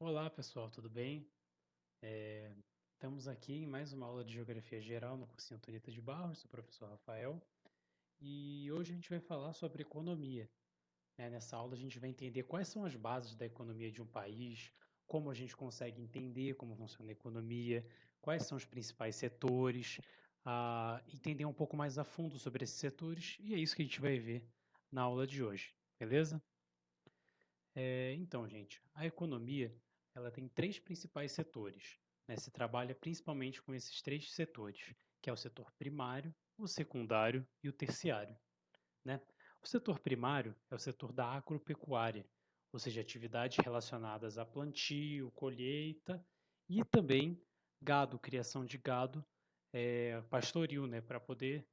Olá pessoal, tudo bem? Estamos aqui em mais uma aula de Geografia Geral no cursinho Antonita de Barros, do professor Rafael, e hoje a gente vai falar sobre economia, né? Nessa aula a gente vai entender quais são as bases da economia de um país, como a gente consegue entender como funciona a economia, quais são os principais setores, entender um pouco mais a fundo sobre esses setores, e é isso que a gente vai ver na aula de hoje, beleza? Então, gente, a economia ela tem três principais setores, né? Se trabalha principalmente com esses três setores, que é o setor primário, o secundário e o terciário, né? O setor primário é o setor da agropecuária, ou seja, atividades relacionadas a plantio, colheita e também gado, criação de gado, pastoril, né? Para poder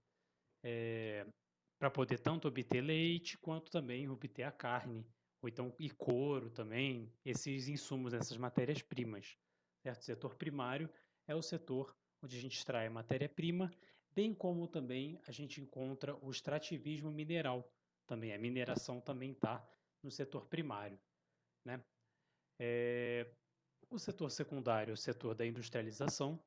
tanto obter leite quanto também obter a carne, ou então e couro também, esses insumos, essas matérias-primas. Certo? O setor primário é o setor onde a gente extrai a matéria-prima, bem como também a gente encontra o extrativismo mineral. Também a mineração também está no setor primário. Né? O setor secundário é o setor da industrialização,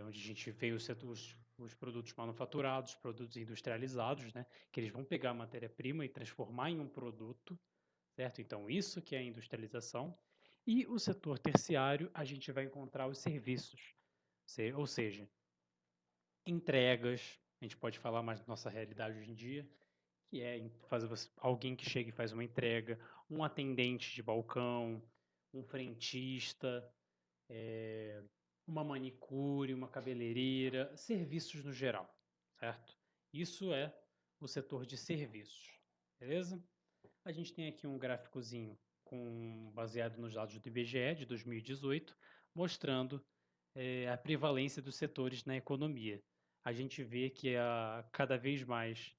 onde a gente vê os produtos manufaturados, produtos industrializados, né, que eles vão pegar a matéria-prima e transformar em um produto, certo? Então, isso que é a industrialização. E o setor terciário, a gente vai encontrar os serviços, ou seja, entregas, a gente pode falar mais da nossa realidade hoje em dia, que é fazer alguém que chega e faz uma entrega, um atendente de balcão, um frentista, uma manicure, uma cabeleireira, serviços no geral, certo? Isso é o setor de serviços, beleza? A gente tem aqui um gráficozinho baseado nos dados do IBGE de 2018, mostrando a prevalência dos setores na economia. A gente vê que cada vez mais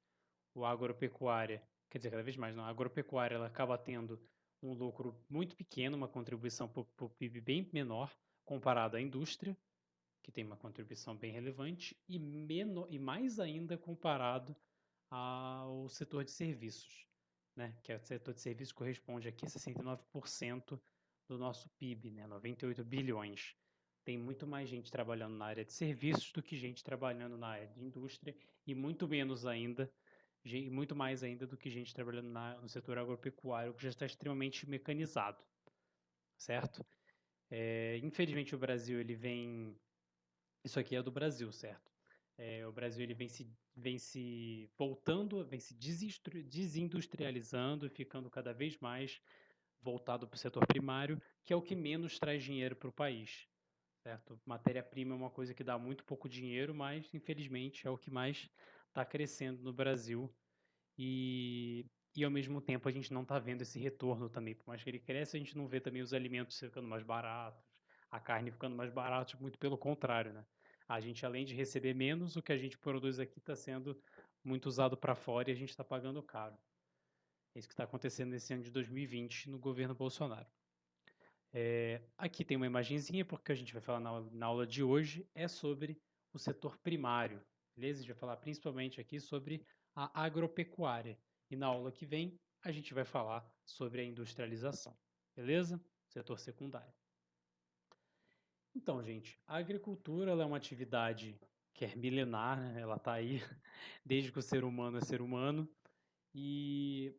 o agropecuária, quer dizer, cada vez mais não, a agropecuária ela acaba tendo um lucro muito pequeno, uma contribuição para o PIB bem menor comparado à indústria, que tem uma contribuição bem relevante, e mais ainda comparado ao setor de serviços, né? Que é o setor de serviços corresponde aqui a 69% do nosso PIB, né? 98 bilhões. Tem muito mais gente trabalhando na área de serviços do que gente trabalhando na área de indústria e muito mais ainda do que gente trabalhando no setor agropecuário, que já está extremamente mecanizado, certo? Infelizmente o Brasil ele vem, isso aqui é do Brasil, certo? O Brasil ele vem se voltando, vem se desindustrializando e ficando cada vez mais voltado para o setor primário, que é o que menos traz dinheiro para o país, certo? Matéria-prima é uma coisa que dá muito pouco dinheiro, mas infelizmente é o que mais está crescendo no Brasil e ao mesmo tempo a gente não está vendo esse retorno também. Por mais que ele cresça, a gente não vê também os alimentos ficando mais baratos, a carne ficando mais barata, muito pelo contrário, né? A gente, além de receber menos, o que a gente produz aqui está sendo muito usado para fora e a gente está pagando caro. É isso que está acontecendo nesse ano de 2020 no governo Bolsonaro. Aqui tem uma imagenzinha, porque a gente vai falar na aula de hoje é sobre o setor primário, beleza? A gente vai falar principalmente aqui sobre a agropecuária. E na aula que vem, a gente vai falar sobre a industrialização, beleza? Setor secundário. Então, gente, a agricultura ela é uma atividade que é milenar, né? Ela está aí desde que o ser humano é ser humano e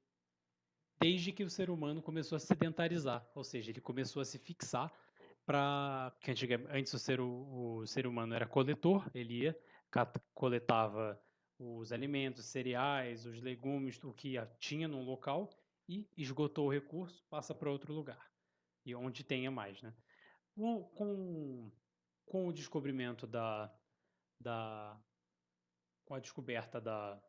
desde que o ser humano começou a sedentarizar, ou seja, ele começou a se fixar para que antes o ser humano era coletor, ele ia, coletava os alimentos, cereais, os legumes, o que tinha num local e esgotou o recurso, passa para outro lugar, e onde tenha mais, né? Com o descobrimento da com a descoberta da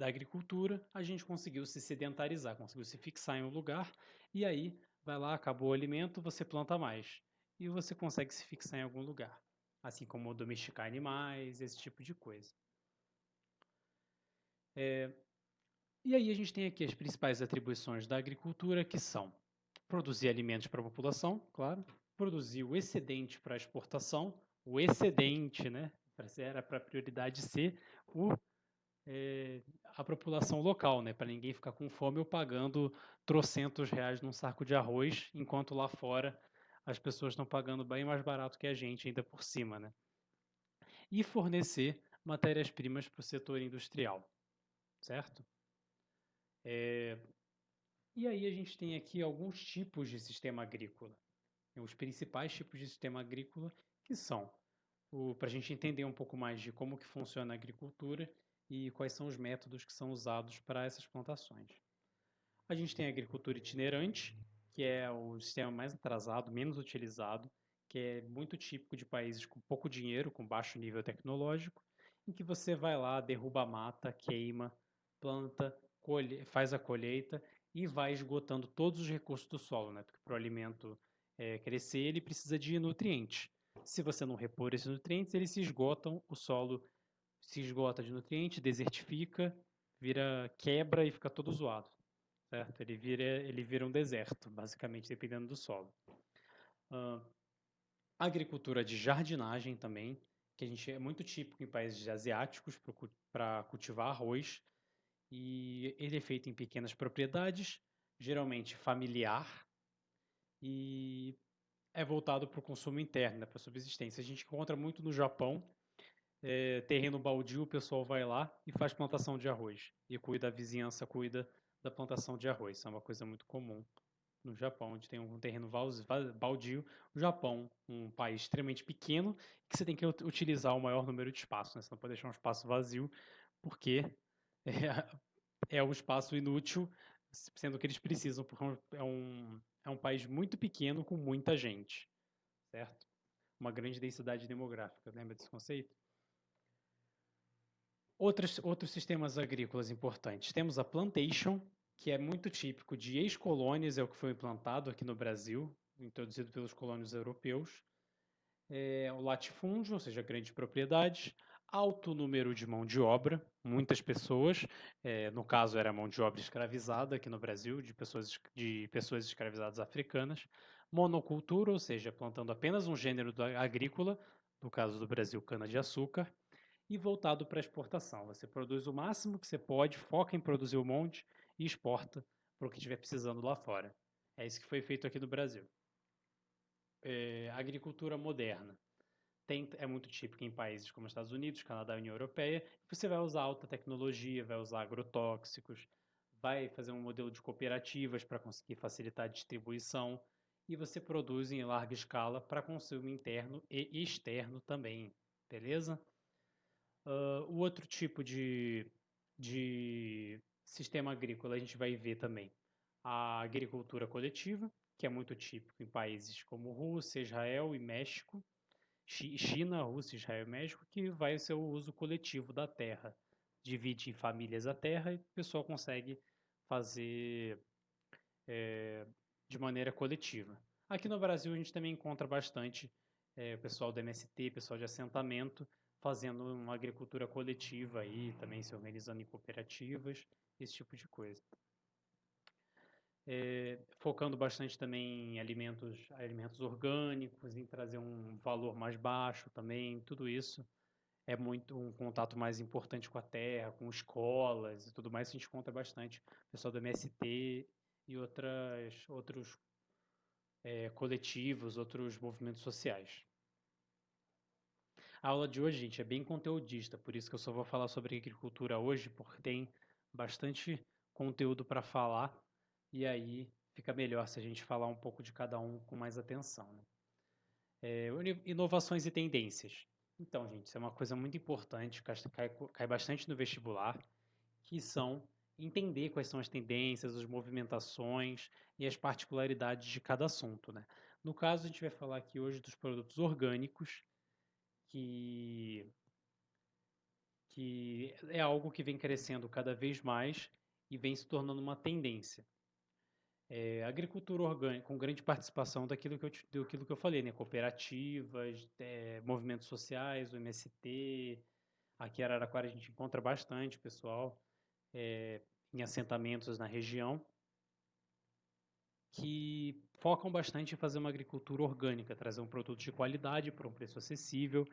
agricultura, a gente conseguiu se sedentarizar, conseguiu se fixar em um lugar, e aí vai lá, acabou o alimento, você planta mais. E você consegue se fixar em algum lugar. Assim como domesticar animais, esse tipo de coisa. E aí a gente tem aqui as principais atribuições da agricultura, que são produzir alimentos para a população, claro, produzir o excedente para a exportação, o excedente, né? Era para a prioridade ser o a população local, né? Para ninguém ficar com fome ou pagando trocentos reais num saco de arroz, enquanto lá fora as pessoas estão pagando bem mais barato que a gente ainda por cima, né? E fornecer matérias-primas para o setor industrial, certo? E aí a gente tem aqui alguns tipos de sistema agrícola. Os principais tipos de sistema agrícola que são, para a gente entender um pouco mais de como que funciona a agricultura e quais são os métodos que são usados para essas plantações. A gente tem a agricultura itinerante, que é o sistema mais atrasado, menos utilizado, que é muito típico de países com pouco dinheiro, com baixo nível tecnológico, em que você vai lá, derruba a mata, queima, planta, faz a colheita e vai esgotando todos os recursos do solo, né? Porque para o alimento crescer, ele precisa de nutrientes. Se você não repor esses nutrientes, eles se esgotam, o solo se esgota de nutrientes, desertifica, vira quebra e fica todo zoado, certo? Ele vira um deserto, basicamente, dependendo do solo. Agricultura de jardinagem também, que a gente é muito típico em países asiáticos para cultivar arroz, e ele é feito em pequenas propriedades, geralmente familiar, e é voltado para o consumo interno, né, para a subsistência. A gente encontra muito no Japão, terreno baldio, o pessoal vai lá e faz plantação de arroz. E cuida, a vizinhança cuida da plantação de arroz. Isso é uma coisa muito comum no Japão, onde tem um terreno baldio. O Japão, um país extremamente pequeno, que você tem que utilizar o maior número de espaço, né? Você não pode deixar um espaço vazio, porque é um espaço inútil, sendo que eles precisam, porque é um país muito pequeno com muita gente, certo? Uma grande densidade demográfica, lembra desse conceito? Outros sistemas agrícolas importantes. Temos a plantation, que é muito típico de ex-colônias, é o que foi implantado aqui no Brasil, introduzido pelos colônios europeus. O latifúndio, ou seja, grandes propriedades, alto número de mão de obra, muitas pessoas, no caso era mão de obra escravizada aqui no Brasil, de pessoas escravizadas africanas, monocultura, ou seja, plantando apenas um gênero agrícola, no caso do Brasil, cana-de-açúcar, e voltado para exportação. Você produz o máximo que você pode, foca em produzir um monte e exporta para o que estiver precisando lá fora. É isso que foi feito aqui no Brasil. Agricultura moderna. É muito típica em países como Estados Unidos, Canadá e União Europeia. Você vai usar alta tecnologia, vai usar agrotóxicos, vai fazer um modelo de cooperativas para conseguir facilitar a distribuição e você produz em larga escala para consumo interno e externo também, beleza? O outro tipo de sistema agrícola a gente vai ver também a agricultura coletiva, que é muito típico em países como Rússia, Israel e México, China, Rússia, Israel e México, que vai ser o uso coletivo da terra. Divide em famílias a terra e o pessoal consegue fazer de maneira coletiva. Aqui no Brasil a gente também encontra bastante o pessoal do MST, pessoal de assentamento, fazendo uma agricultura coletiva aí, também se organizando em cooperativas, esse tipo de coisa. Focando bastante também em alimentos orgânicos, em trazer um valor mais baixo também, tudo isso é muito um contato mais importante com a terra, com escolas e tudo mais, a gente encontra bastante o pessoal do MST e outros coletivos, outros movimentos sociais. A aula de hoje, gente, é bem conteudista, por isso que eu só vou falar sobre agricultura hoje, porque tem bastante conteúdo para falar, e aí fica melhor se a gente falar um pouco de cada um com mais atenção, né? Inovações e tendências. Então, gente, isso é uma coisa muito importante, cai bastante no vestibular, que são entender quais são as tendências, as movimentações e as particularidades de cada assunto, né? No caso, a gente vai falar aqui hoje dos produtos orgânicos, que, que é algo que vem crescendo cada vez mais e vem se tornando uma tendência. Agricultura orgânica, com grande participação daquilo que eu falei, né? Cooperativas, movimentos sociais, o MST. Aqui em Araraquara a gente encontra bastante pessoal em assentamentos na região que focam bastante em fazer uma agricultura orgânica, trazer um produto de qualidade por um preço acessível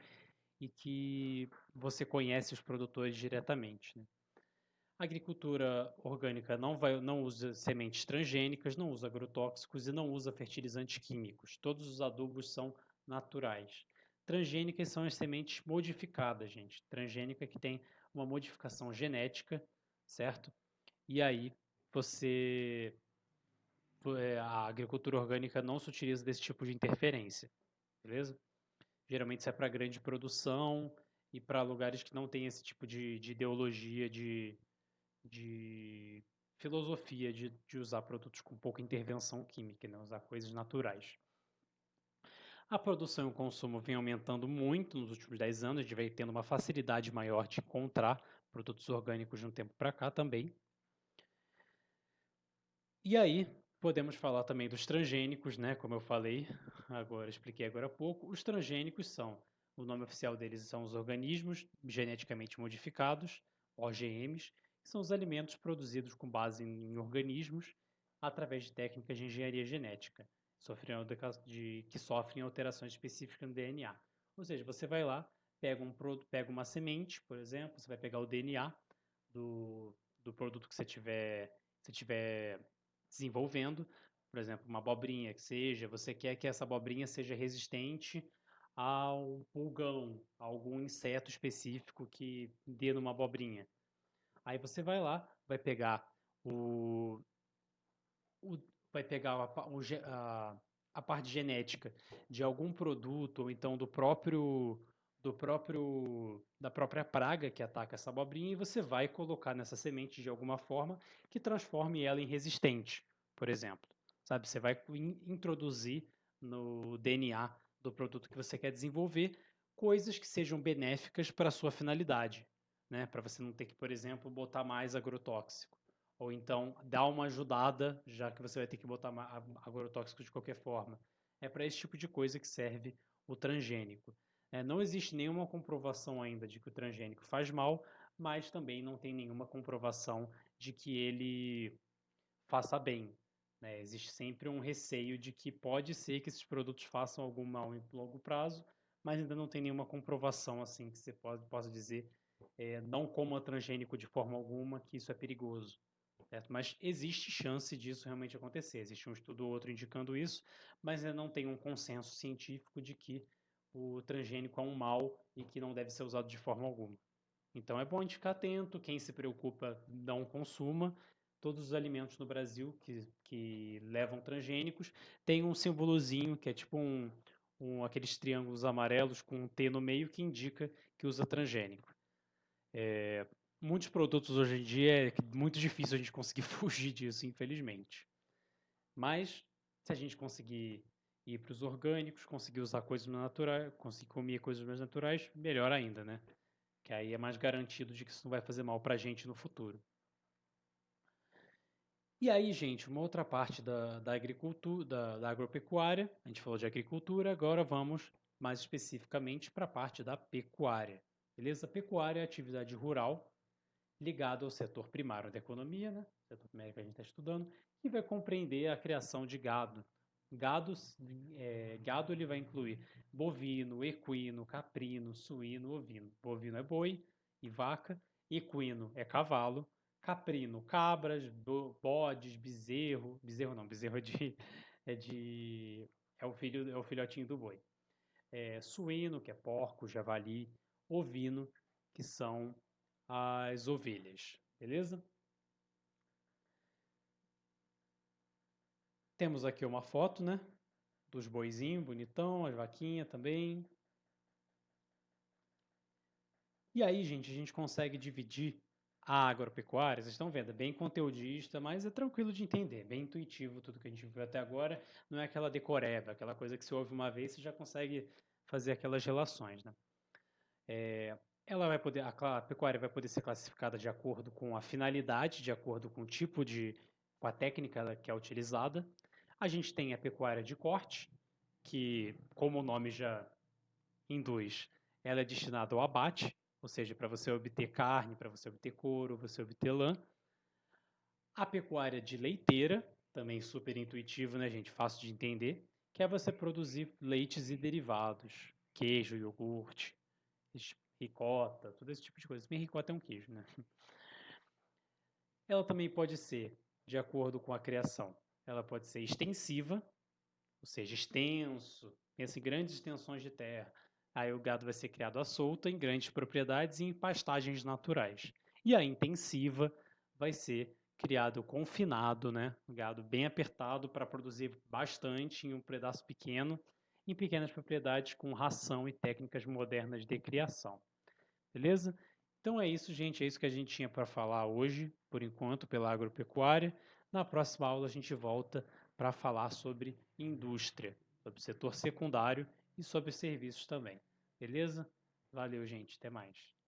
e que você conhece os produtores diretamente, né? A agricultura orgânica não usa sementes transgênicas, não usa agrotóxicos e não usa fertilizantes químicos. Todos os adubos são naturais. Transgênicas são as sementes modificadas, gente. Transgênica que tem uma modificação genética, certo? E aí a agricultura orgânica não se utiliza desse tipo de interferência, beleza? Geralmente isso é para grande produção e para lugares que não tem esse tipo de ideologia, de filosofia de usar produtos com pouca intervenção química, né? Usar coisas naturais. A produção e o consumo vem aumentando muito nos últimos 10 anos, a gente vai tendo uma facilidade maior de encontrar produtos orgânicos de um tempo para cá também. E aí, podemos falar também dos transgênicos, né? Como eu falei, expliquei agora há pouco. Os transgênicos o nome oficial deles são os organismos geneticamente modificados, OGMs, que são os alimentos produzidos com base em organismos através de técnicas de engenharia genética, que sofrem alterações específicas no DNA. Ou seja, você vai lá, pega uma semente, por exemplo, você vai pegar o DNA do produto que você tiver desenvolvendo, por exemplo, uma abobrinha que seja, você quer que essa abobrinha seja resistente ao pulgão, a algum inseto específico que dê numa abobrinha. Aí você vai lá, vai pegar o, o vai pegar a parte genética de algum produto ou então da própria praga que ataca essa abobrinha e você vai colocar nessa semente de alguma forma que transforme ela em resistente, por exemplo. Sabe, você vai introduzir no DNA do produto que você quer desenvolver coisas que sejam benéficas para a sua finalidade, né? Para você não ter que, por exemplo, botar mais agrotóxico. Ou então dar uma ajudada, já que você vai ter que botar agrotóxico de qualquer forma. É para esse tipo de coisa que serve o transgênico. Não existe nenhuma comprovação ainda de que o transgênico faz mal, mas também não tem nenhuma comprovação de que ele faça bem. Né? Existe sempre um receio de que pode ser que esses produtos façam algum mal em longo prazo, mas ainda não tem nenhuma comprovação assim que você possa dizer não coma transgênico de forma alguma, que isso é perigoso. Certo? Mas existe chance disso realmente acontecer. Existe um estudo ou outro indicando isso, mas ainda não tem um consenso científico de que o transgênico é um mal e que não deve ser usado de forma alguma. Então é bom a gente ficar atento, quem se preocupa não consuma. Todos os alimentos no Brasil que levam transgênicos têm um símbolozinho que é tipo aqueles triângulos amarelos com um T no meio que indica que usa transgênico. Muitos produtos hoje em dia é muito difícil a gente conseguir fugir disso, infelizmente. Mas se a gente conseguir ir para os orgânicos, conseguir usar coisas mais naturais, conseguir comer coisas mais naturais, melhor ainda, né? Que aí é mais garantido de que isso não vai fazer mal para a gente no futuro. E aí, gente, uma outra parte da agricultura, da agropecuária, a gente falou de agricultura, agora vamos mais especificamente para a parte da pecuária. Beleza? Pecuária é atividade rural ligada ao setor primário da economia, né? Setor primário que a gente está estudando, que vai compreender a criação de gado. Gado ele vai incluir bovino, equino, caprino, suíno, ovino. Bovino é boi e vaca, equino é cavalo, caprino, cabras, bodes, bezerro não, bezerro é o filhotinho do boi. Suíno, que é porco, javali, ovino, que são as ovelhas, beleza? Temos aqui uma foto, né? Dos boizinhos, bonitão, as vaquinhas também. E aí, gente, a gente consegue dividir a agropecuária. Vocês estão vendo, é bem conteudista, mas é tranquilo de entender, bem intuitivo tudo que a gente viu até agora. Não é aquela decoreba, aquela coisa que você ouve uma vez e já consegue fazer aquelas relações, né? A pecuária vai poder ser classificada de acordo com a finalidade, de acordo com o tipo com a técnica que é utilizada. A gente tem a pecuária de corte, que, como o nome já induz, ela é destinada ao abate, ou seja, para você obter carne, para você obter couro, você obter lã. A pecuária de leiteira, também super intuitivo, né, gente? Fácil de entender, que é você produzir leites e derivados, queijo, iogurte, ricota, todo esse tipo de coisa. Bem, ricota é um queijo, né? Ela também pode ser, de acordo com a criação, ela pode ser extensiva, ou seja, extenso, pensa em grandes extensões de terra. Aí o gado vai ser criado à solta em grandes propriedades e em pastagens naturais. E a intensiva vai ser criado confinado, né? Um gado bem apertado para produzir bastante em um pedaço pequeno, em pequenas propriedades com ração e técnicas modernas de criação. Beleza? Então é isso, gente. É isso que a gente tinha para falar hoje, por enquanto, pela agropecuária. Na próxima aula a gente volta para falar sobre indústria, sobre setor secundário e sobre serviços também. Beleza? Valeu, gente. Até mais.